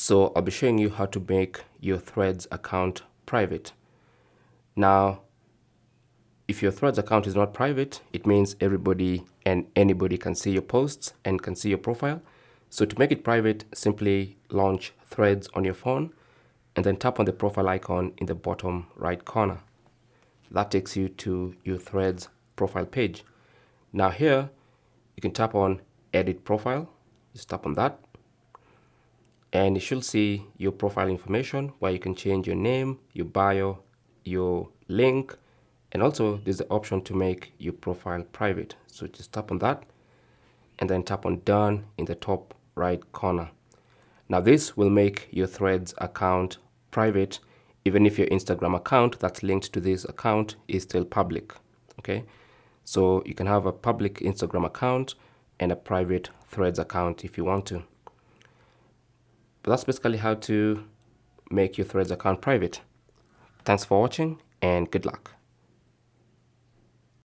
So I'll be showing you how to make your Threads account private. Now, if your Threads account is not private, it means everybody and anybody can see your posts and can see your profile. So to make it private, simply launch Threads on your phone and then tap on the profile icon in the bottom right corner. That takes you to your Threads profile page. Now here, you can tap on Edit Profile. Just tap on that. And you should see your profile information where you can change your name, your bio, your link, and also there's the option to make your profile private. So just tap on that and then tap on Done in the top right corner. Now this will make your Threads account private even if your Instagram account that's linked to this account is still public. Okay, so you can have a public Instagram account and a private Threads account if you want to. But that's basically how to make your Threads account private. Thanks for watching and good luck.